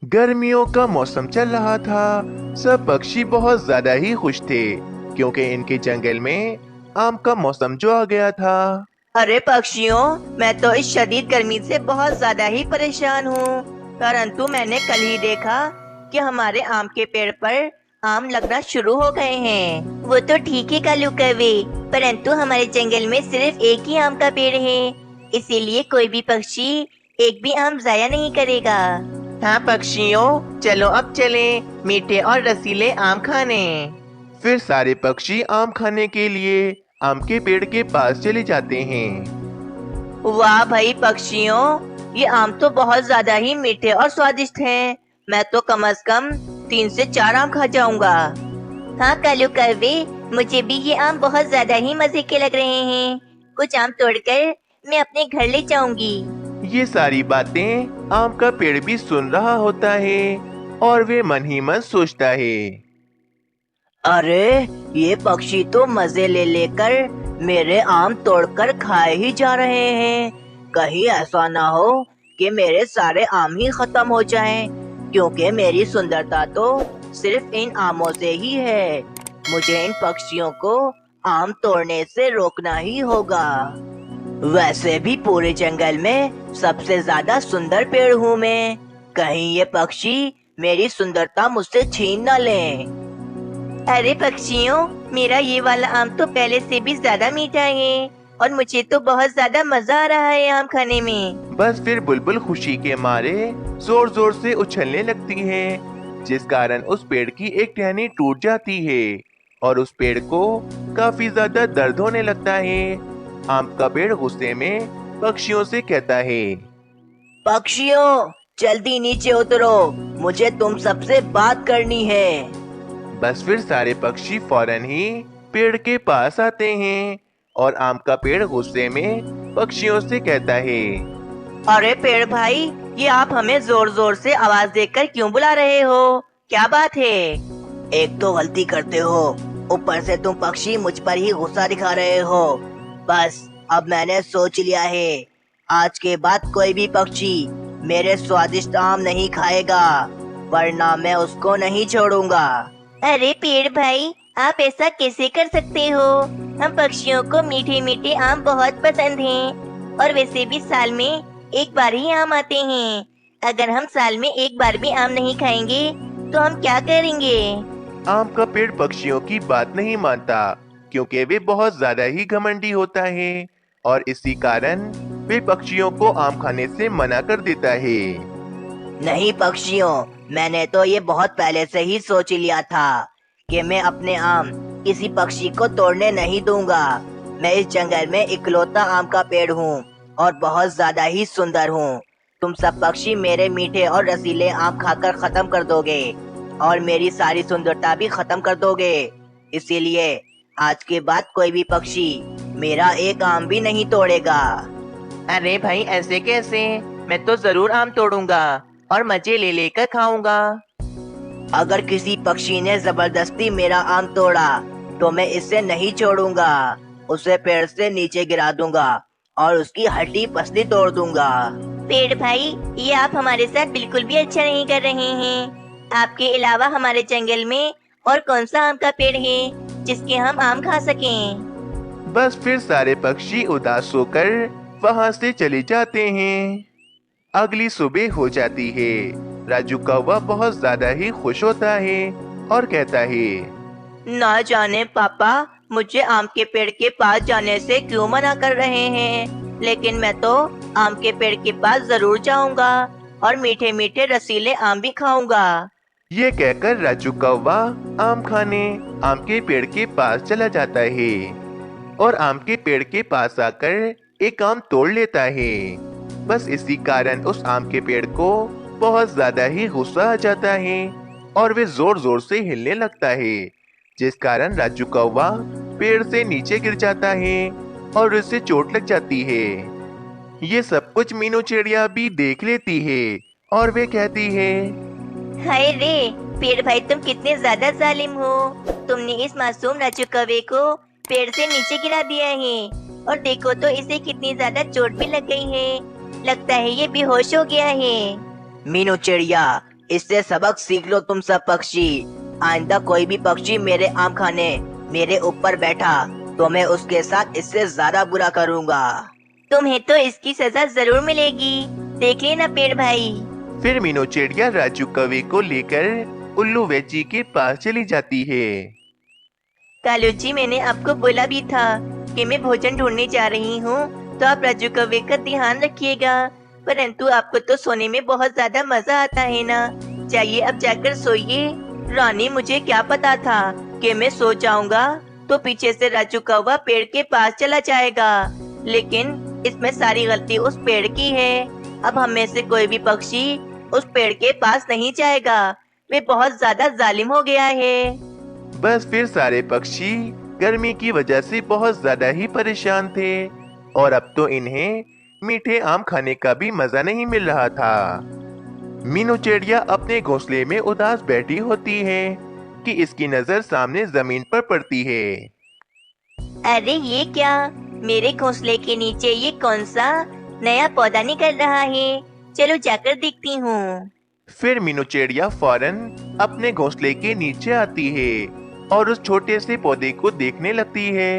गर्मियों का मौसम चल रहा था। सब पक्षी बहुत ज्यादा ही खुश थे क्योंकि इनके जंगल में आम का मौसम जो आ गया था। अरे पक्षियों, मैं तो इस शदीद गर्मी से बहुत ज्यादा ही परेशान हूँ। परंतु मैंने कल ही देखा कि हमारे आम के पेड़ पर आम लगना शुरू हो गए हैं। वो तो ठीक है कालू कौवे, परंतु हमारे जंगल में सिर्फ एक ही आम का पेड़ है, इसीलिए कोई भी पक्षी एक भी आम जाया नहीं करेगा। हाँ पक्षियों, चलो अब चलें मीठे और रसीले आम खाने। फिर सारे पक्षी आम खाने के लिए आम के पेड़ के पास चले जाते हैं। वाह भाई पक्षियों, ये आम तो बहुत ज्यादा ही मीठे और स्वादिष्ट हैं। मैं तो कम से कम 3 से 4 आम खा जाऊंगा। हाँ कालू कौवे, मुझे भी ये आम बहुत ज्यादा ही मजे के लग रहे हैं। कुछ आम तोड़कर मैं अपने घर ले जाऊंगी। ये सारी बातें आम का पेड़ भी सुन रहा होता है और वे मन ही मन सोचता है। अरे, ये पक्षी तो मजे ले लेकर मेरे आम तोड़कर खाए ही जा रहे हैं। कहीं ऐसा ना हो कि मेरे सारे आम ही खत्म हो जाएं, क्योंकि मेरी सुंदरता तो सिर्फ इन आमों से ही है। मुझे इन पक्षियों को आम तोड़ने से रोकना ही होगा। वैसे भी पूरे जंगल में सबसे ज्यादा सुंदर पेड़ हूँ मैं। कहीं ये पक्षी मेरी सुंदरता मुझसे छीन न लें। अरे पक्षियों, मेरा ये वाला आम तो पहले से भी ज्यादा मीठा है और मुझे तो बहुत ज्यादा मजा आ रहा है आम खाने में। बस फिर बुलबुल खुशी के मारे जोर जोर से उछलने लगती है, जिस कारण उस पेड़ की एक टहनी टूट जाती है और उस पेड़ को काफी ज्यादा दर्द होने लगता है। आम का पेड़ गुस्से में पक्षियों से कहता है। पक्षियों, जल्दी नीचे उतरो, मुझे तुम सबसे बात करनी है। बस फिर सारे पक्षी फौरन ही पेड़ के पास आते हैं और आम का पेड़ गुस्से में पक्षियों से कहता है। अरे पेड़ भाई, ये आप हमें जोर जोर से आवाज देकर क्यों बुला रहे हो? क्या बात है? एक तो गलती करते हो, ऊपर से तुम पक्षी मुझ पर ही गुस्सा दिखा रहे हो। बस अब मैंने सोच लिया है, आज के बाद कोई भी पक्षी मेरे स्वादिष्ट आम नहीं खाएगा, वरना मैं उसको नहीं छोड़ूंगा। अरे पेड़ भाई, आप ऐसा कैसे कर सकते हो? हम पक्षियों को मीठे मीठे आम बहुत पसंद हैं और वैसे भी साल में एक बार ही आम आते हैं। अगर हम साल में एक बार भी आम नहीं खाएंगे तो हम क्या करेंगे? आम का पेड़ पक्षियों की बात नहीं मानता क्योंकि वे बहुत ज्यादा ही घमंडी होता है और इसी कारण वे पक्षियों को आम खाने से मना कर देता है। नहीं पक्षियों, मैंने तो ये बहुत पहले से ही सोच लिया था कि मैं अपने आम किसी पक्षी को तोड़ने नहीं दूंगा। मैं इस जंगल में इकलौता आम का पेड़ हूँ और बहुत ज्यादा ही सुंदर हूँ। तुम सब पक्षी मेरे मीठे और रसीले आम खाकर खत्म कर दोगे और मेरी सारी सुंदरता भी खत्म कर दोगे। इसीलिए आज के बाद कोई भी पक्षी मेरा एक आम भी नहीं तोड़ेगा। अरे भाई ऐसे कैसे? मैं तो जरूर आम तोड़ूंगा और मजे ले लेकर खाऊंगा। अगर किसी पक्षी ने जबरदस्ती मेरा आम तोड़ा तो मैं इसे नहीं छोड़ूंगा। उसे पेड़ से नीचे गिरा दूंगा और उसकी हड्डी पसली तोड़ दूंगा। पेड़ भाई, ये आप हमारे साथ बिल्कुल भी अच्छा नहीं कर रहे हैं। आपके अलावा हमारे जंगल में और कौन सा आम का पेड़ है जिसके हम आम खा सकें? बस फिर सारे पक्षी उदास होकर वहां से चले जाते हैं। अगली सुबह हो जाती है। राजू कौवा बहुत ज्यादा ही खुश होता है और कहता है। ना जाने पापा मुझे आम के पेड़ के पास जाने से क्यों मना कर रहे हैं, लेकिन मैं तो आम के पेड़ के पास जरूर जाऊंगा और मीठे मीठे रसीले आम भी खाऊंगा। ये कहकर राजू कौवा आम खाने आम के पेड़ के पास चला जाता है और आम के पेड़ के पास आकर एक आम तोड़ लेता है। बस इसी कारण उस आम के पेड़ को बहुत ज्यादा ही गुस्सा आ जाता है और वे जोर जोर से हिलने लगता है, जिस कारण राजू कौवा पेड़ से नीचे गिर जाता है और उसे चोट लग जाती है। ये सब कुछ मीनू चिड़िया भी देख लेती है और वे कहती है। हाय रे, पेड़ भाई तुम कितने ज्यादा जालिम हो। तुमने इस मासूम राजू कौवे को पेड़ से नीचे गिरा दिया है और देखो तो इसे कितनी ज्यादा चोट भी लग गई है। लगता है ये बेहोश हो गया है। मीनू चिड़िया, इससे सबक सीख लो तुम सब पक्षी। आइंदा कोई भी पक्षी मेरे आम खाने मेरे ऊपर बैठा तो मैं उसके साथ इससे ज्यादा बुरा करूँगा। तुम्हें तो इसकी सजा जरूर मिलेगी, देख लेना पेड़ भाई। फिर मीनू चिड़िया राजू कौवे को लेकर उल्लू वैजी के पास चली जाती है। कालू जी, मैंने आपको बोला भी था कि मैं भोजन ढूंढने जा रही हूँ, तो आप राजू कौवे का ध्यान रखिएगा। परंतु आपको तो सोने में बहुत ज्यादा मजा आता है ना। जाइए अब जाकर सोइए। रानी, मुझे क्या पता था कि मैं सो जाऊंगा तो पीछे से राजू कौवा पेड़ के पास चला जाएगा, लेकिन इसमें सारी गलती उस पेड़ की है। अब हम में से कोई भी पक्षी उस पेड़ के पास नहीं जाएगा। वे बहुत ज्यादा जालिम हो गया है। बस फिर सारे पक्षी गर्मी की वजह से बहुत ज्यादा ही परेशान थे और अब तो इन्हें मीठे आम खाने का भी मजा नहीं मिल रहा था। मीनू चिड़िया अपने घोंसले में उदास बैठी होती है कि इसकी नजर सामने जमीन पर पड़ती है। अरे ये क्या, मेरे घोंसले के नीचे ये कौन सा नया पौधा निकल रहा है। चलो जाकर देखती हूँ। फिर मीनू चिड़िया फौरन अपने घोंसले के नीचे आती है और उस छोटे से पौधे को देखने लगती है।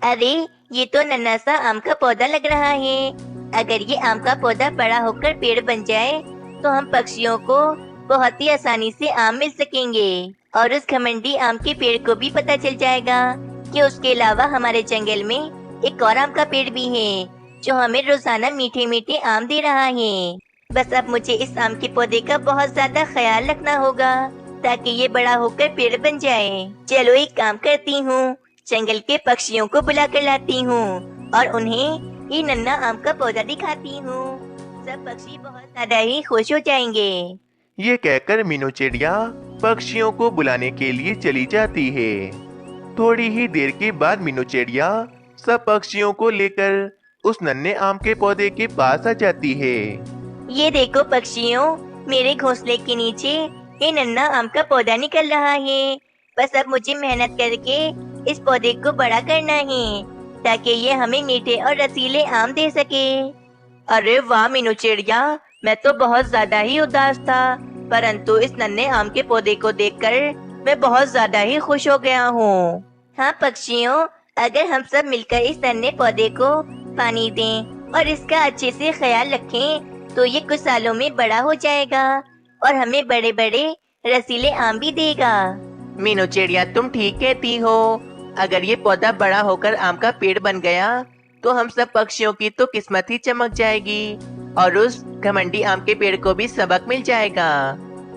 अरे ये तो नन्हा सा आम का पौधा लग रहा है। अगर ये आम का पौधा बड़ा होकर पेड़ बन जाए तो हम पक्षियों को बहुत ही आसानी से आम मिल सकेंगे, और उस घमंडी आम के पेड़ को भी पता चल जाएगा कि उसके अलावा हमारे जंगल में एक और आम का पेड़ भी है जो हमें रोजाना मीठे मीठे आम दे रहा है। बस अब मुझे इस आम के पौधे का बहुत ज्यादा ख्याल रखना होगा ताकि ये बड़ा होकर पेड़ बन जाए। चलो एक काम करती हूँ, जंगल के पक्षियों को बुला कर लाती हूँ और उन्हें ये नन्हा आम का पौधा दिखाती हूँ। सब पक्षी बहुत ज्यादा ही खुश हो जाएंगे। ये कहकर मीनू चिड़िया पक्षियों को बुलाने के लिए चली जाती है। थोड़ी ही देर के बाद मीनू चिड़िया सब पक्षियों को लेकर उस नन्हे आम के पौधे के पास आ जाती है। ये देखो पक्षियों, मेरे घोंसले के नीचे ये नन्हा आम का पौधा निकल रहा है। बस अब मुझे मेहनत करके इस पौधे को बड़ा करना है ताकि ये हमें मीठे और रसीले आम दे सके। अरे वाह मीनू चिड़िया, मैं तो बहुत ज्यादा ही उदास था, परंतु इस नन्हे आम के पौधे को देखकर मैं बहुत ज्यादा ही खुश हो गया हूँ। हाँ पक्षियों, अगर हम सब मिलकर इस नन्हे पौधे को पानी दें और इसका अच्छे से ख्याल रखें तो ये कुछ सालों में बड़ा हो जाएगा और हमें बड़े बड़े रसीले आम भी देगा। मीनू चिड़िया, तुम ठीक कहती हो। अगर ये पौधा बड़ा होकर आम का पेड़ बन गया तो हम सब पक्षियों की तो किस्मत ही चमक जाएगी और उस घमंडी आम के पेड़ को भी सबक मिल जाएगा।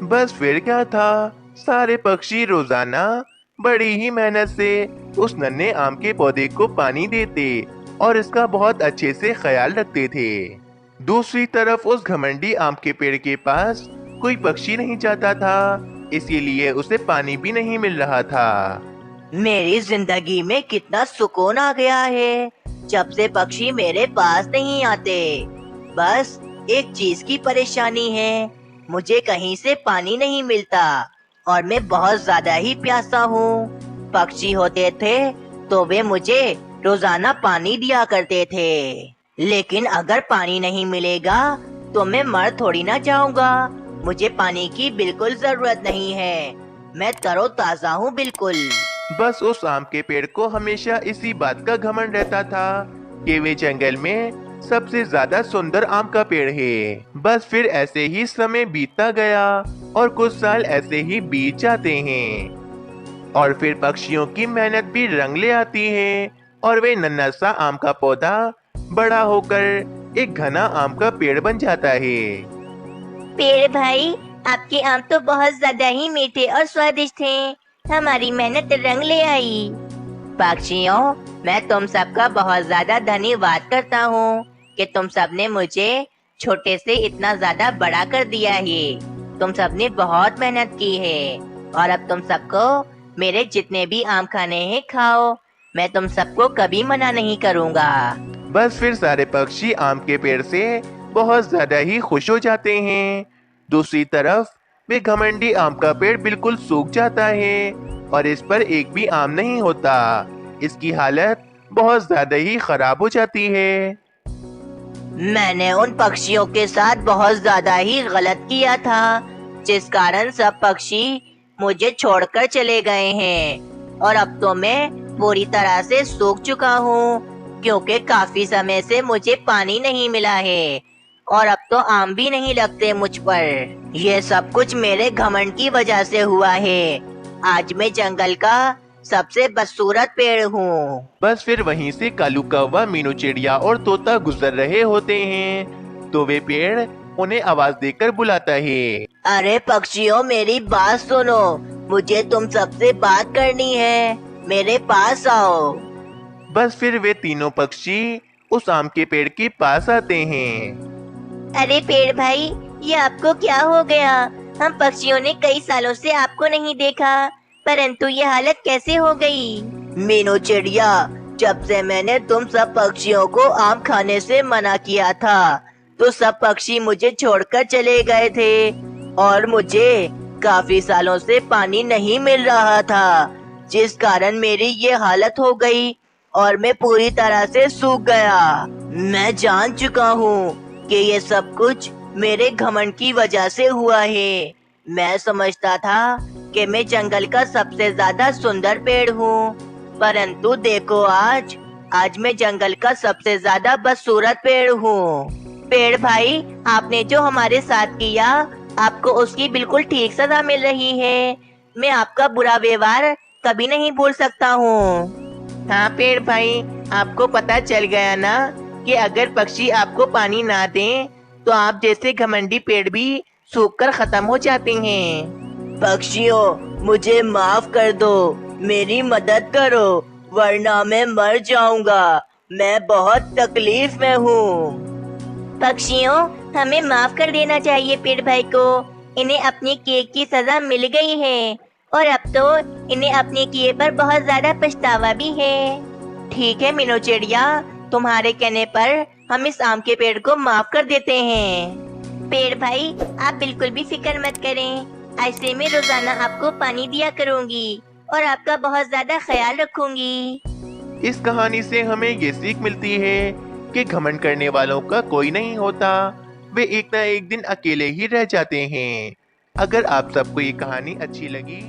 बस फिर क्या था, सारे पक्षी रोजाना बड़ी ही मेहनत से उस नन्हे आम के पौधे को पानी देते और इसका बहुत अच्छे से ख्याल रखते थे। दूसरी तरफ उस घमंडी आम के पेड़ के पास कोई पक्षी नहीं जाता था, इसीलिए उसे पानी भी नहीं मिल रहा था। मेरी जिंदगी में कितना सुकून आ गया है जब से पक्षी मेरे पास नहीं आते। बस एक चीज की परेशानी है, मुझे कहीं से पानी नहीं मिलता और मैं बहुत ज्यादा ही प्यासा हूँ। पक्षी होते थे तो वे मुझे रोजाना पानी दिया करते थे, लेकिन अगर पानी नहीं मिलेगा तो मैं मर थोड़ी ना जाऊंगा। मुझे पानी की बिल्कुल जरूरत नहीं है, मैं तरोताजा हूँ बिल्कुल। बस उस आम के पेड़ को हमेशा इसी बात का घमंड रहता था कि वे जंगल में सबसे ज्यादा सुंदर आम का पेड़ है। बस फिर ऐसे ही समय बीतता गया और कुछ साल ऐसे ही बीत जाते हैं और फिर पक्षियों की मेहनत भी रंग ले आती है और वे नन्हा सा आम का पौधा बड़ा होकर एक घना आम का पेड़ बन जाता है। पेड़ भाई, आपके आम तो बहुत ज्यादा ही मीठे और स्वादिष्ट हैं। हमारी मेहनत रंग ले आई। पक्षियों, मैं तुम सबका बहुत ज्यादा धन्यवाद करता हूँ कि तुम सबने मुझे छोटे से इतना ज्यादा बड़ा कर दिया है। तुम सबने बहुत मेहनत की है और अब तुम सबको मेरे जितने भी आम खाने हैं खाओ, मैं तुम सबको कभी मना नहीं करूँगा। बस फिर सारे पक्षी आम के पेड़ से बहुत ज्यादा ही खुश हो जाते हैं। दूसरी तरफ वे घमंडी आम का पेड़ बिल्कुल सूख जाता है और इस पर एक भी आम नहीं होता। इसकी हालत बहुत ज्यादा ही खराब हो जाती है। मैंने उन पक्षियों के साथ बहुत ज्यादा ही गलत किया था जिस कारण सब पक्षी मुझे छोड़कर चले गए हैं और अब तो मैं पूरी तरह से सूख चुका हूँ क्योंकि काफी समय से मुझे पानी नहीं मिला है और अब तो आम भी नहीं लगते मुझ पर। ये सब कुछ मेरे घमंड की वजह से हुआ है। आज मैं जंगल का सबसे बदसूरत पेड़ हूँ। बस फिर वहीं से कालू कौवा, मीनू चिड़िया और तोता गुजर रहे होते हैं तो वे पेड़ उन्हें आवाज देकर बुलाता है। अरे पक्षियों, मेरी बात सुनो, मुझे तुम सबसे बात करनी है, मेरे पास आओ। बस फिर वे तीनों पक्षी उस आम के पेड़ के पास आते हैं। अरे पेड़ भाई, ये आपको क्या हो गया? हम पक्षियों ने कई सालों से आपको नहीं देखा, परंतु ये हालत कैसे हो गई? मीनू चिड़िया, जब से मैंने तुम सब पक्षियों को आम खाने से मना किया था तो सब पक्षी मुझे छोड़कर चले गए थे और मुझे काफी सालों से पानी नहीं मिल रहा था, जिस कारण मेरी ये हालत हो गई और मैं पूरी तरह से सूख गया। मैं जान चुका हूँ कि ये सब कुछ मेरे घमंड की वजह से हुआ है। मैं समझता था कि मैं जंगल का सबसे ज्यादा सुंदर पेड़ हूँ, परंतु देखो आज मैं जंगल का सबसे ज्यादा बदसूरत पेड़ हूँ। पेड़ भाई, आपने जो हमारे साथ किया, आपको उसकी बिल्कुल ठीक सजा मिल रही है। मैं आपका बुरा व्यवहार कभी नहीं भूल सकता हूँ। हाँ पेड़ भाई, आपको पता चल गया ना कि अगर पक्षी आपको पानी ना दें तो आप जैसे घमंडी पेड़ भी सूखकर खत्म हो जाते हैं। पक्षियों, मुझे माफ कर दो, मेरी मदद करो, वरना मैं मर जाऊंगा। मैं बहुत तकलीफ में हूँ। पक्षियों, हमें माफ कर देना चाहिए पेड़ भाई को। इन्हें अपने किए की सजा मिल गई है और अब तो इन्हें अपने किए पर बहुत ज्यादा पछतावा भी है। ठीक है मीनू चिड़िया, तुम्हारे कहने पर हम इस आम के पेड़ को माफ कर देते हैं। पेड़ भाई, आप बिल्कुल भी फिक्र मत करें, ऐसे में रोजाना आपको पानी दिया करूंगी और आपका बहुत ज्यादा ख्याल रखूंगी। इस कहानी से हमें ये सीख मिलती है कि घमंड करने वालों का कोई नहीं होता, वे एक ना एक दिन अकेले ही रह जाते हैं। अगर आप सबको ये कहानी अच्छी लगी